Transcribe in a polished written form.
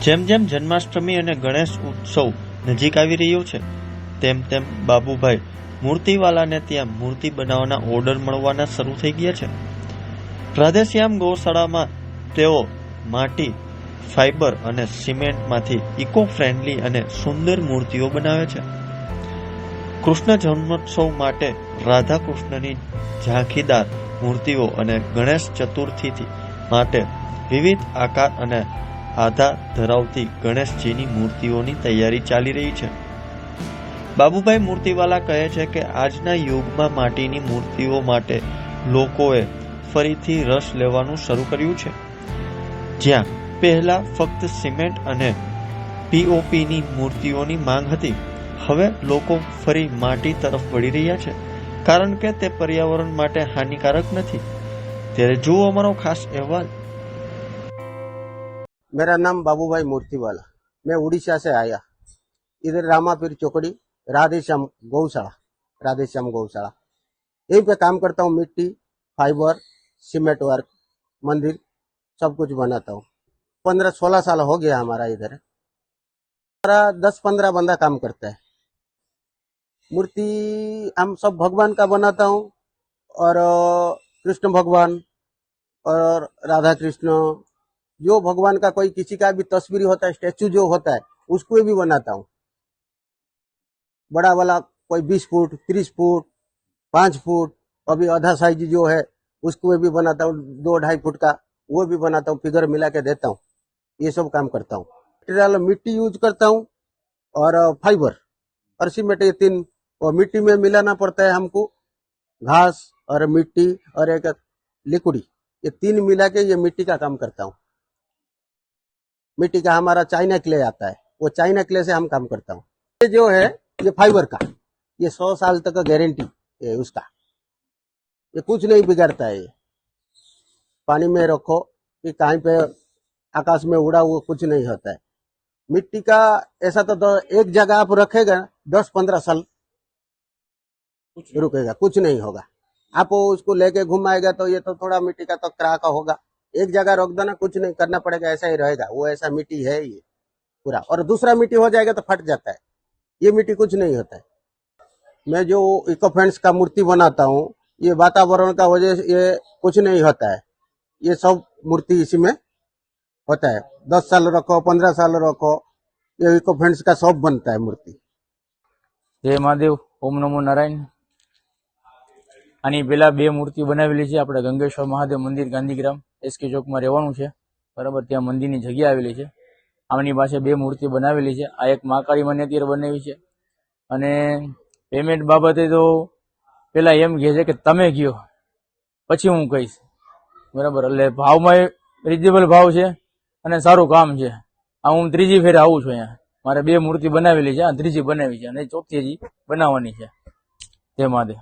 જેમ જેમ જન્માષ્ટમી અને ગણેશ ઉત્સવ નજીક આવી રહ્યો છે તેમ તેમ બાબુભાઈ મૂર્તિવાલાને ત્યાં મૂર્તિ બનાવવાના ઓર્ડર મળવાના શરૂ થઈ ગયા છે. રાધેશ્યામ ગૌશાળામાં તેઓ માટી, ફાઇબર અને સિમેન્ટમાંથી ઇકો ફ્રેન્ડલી અને સુંદર મૂર્તિઓ બનાવે છે. કૃષ્ણ જન્મોત્સવ માટે રાધા કૃષ્ણની ઝાંખીદાર મૂર્તિઓ અને ગણેશ ચતુર્થી માટે વિવિધ આકાર અને આધાર ધરાવતી ગણેશજીની મૂર્તિઓની તૈયારી ચાલી રહી છે. બાબુભાઈ મૂર્તિવાલા કહે છે કે આજના યુગમાં માટીની મૂર્તિઓ માટે લોકોએ ફરીથી રસ લેવાનું શરૂ કર્યું છે. જ્યાં પહેલા ફક્ત સિમેન્ટ અને પીઓપીની મૂર્તિઓની માંગ હતી, હવે લોકો ફરી માટી તરફ વળી રહ્યા છે, કારણ કે તે પર્યાવરણ માટે હાનિકારક નથી. ત્યારે જુઓ અમારો ખાસ અહેવાલ. मेरा नाम बाबूभाई मूर्तिवाला, मैं उड़ीसा से आया. इधर रामापीर चौकड़ी राधेश्याम गौशाला यहीं पे काम करता हूँ. मिट्टी, फाइबर, सीमेंट वर्क, मंदिर सब कुछ बनाता हूँ. 15-16 साल हो गया हमारा इधर. हमारा 10-15 बंदा काम करता है. मूर्ति हम सब भगवान का बनाता हूँ, और कृष्ण भगवान और राधा कृष्ण, जो भगवान का कोई किसी का भी तस्वीर होता है, स्टैचू जो होता है, उसको भी बनाता हूँ. बड़ा वाला कोई 20 फुट, 30 फुट, 5 फुट, अभी आधा साइज जो है उसको भी बनाता हूँ. 2-2.5 फुट का वो भी बनाता हूँ, फिगर मिला के देता हूँ. ये सब काम करता हूँ. मटेरियल मिट्टी यूज करता हूँ, और फाइबर और सीमेंट, ये 3. और मिट्टी में मिलाना पड़ता है हमको, घास और मिट्टी और एक लिक्विड, ये 3 मिला के ये मिट्टी का काम करता हूँ. मिट्टी का हमारा चाइना क्ले आता है, वो चाइना क्ले से हम काम करता हूँ. ये जो है ये फाइबर का, ये 100 साल तक का गारंटी है उसका, ये कुछ नहीं बिगाड़ता है. ये पानी में रखो कि कहीं पे आकाश में उड़ा, वो कुछ नहीं होता है. मिट्टी का ऐसा तो एक जगह आप रखेगा 10-15 साल रुकेगा, कुछ नहीं होगा. आप उसको लेके घुमाएगा तो ये तो थोड़ा मिट्टी का तो क्रैक होगा. एक जगह रख दो ना, कुछ नहीं करना पड़ेगा, ऐसा ही रहेगा. वो ऐसा मिट्टी है ये पूरा. और दूसरा मिट्टी हो जाएगा तो फट जाता है. ये मिट्टी कुछ नहीं होता है. मैं जो इको फ्रेंड्स का मूर्ति बनाता हूँ, ये वातावरण का वजह से ये कुछ नहीं होता है. ये सब मूर्ति इसी में होता है. 10 साल रखो, 15 साल रखो, ये इको फ्रेंड्स का सब बनता है मूर्ति. जय महादेव, ओम नमो नारायण. આની પેલા 2 મૂર્તિ બનાવેલી છે. આપણે ગંગેશ્વર મહાદેવ મંદિર ગાંધીગ્રામ એસકે ચોકમાં રહેવાનું છે, બરાબર. ત્યાં મંદિરની જગ્યા આવેલી છે. આમની પાસે 2 મૂર્તિ બનાવેલી છે. આ એક મહાકાળી માને અત્યારે બનાવી છે. અને પેમેન્ટ બાબતે તો પેલા એમ કહે છે કે તમે કયો પછી હું કહીશ, બરાબર. એટલે ભાવમાં રિઝનેબલ ભાવ છે અને સારું કામ છે. આ હું 3જી ફેરે આવું છું અહીંયા. મારે 2 મૂર્તિ બનાવેલી છે, આ 3જી બનાવી છે અને 4થી હજી બનાવવાની છે. જય મહાદેવ.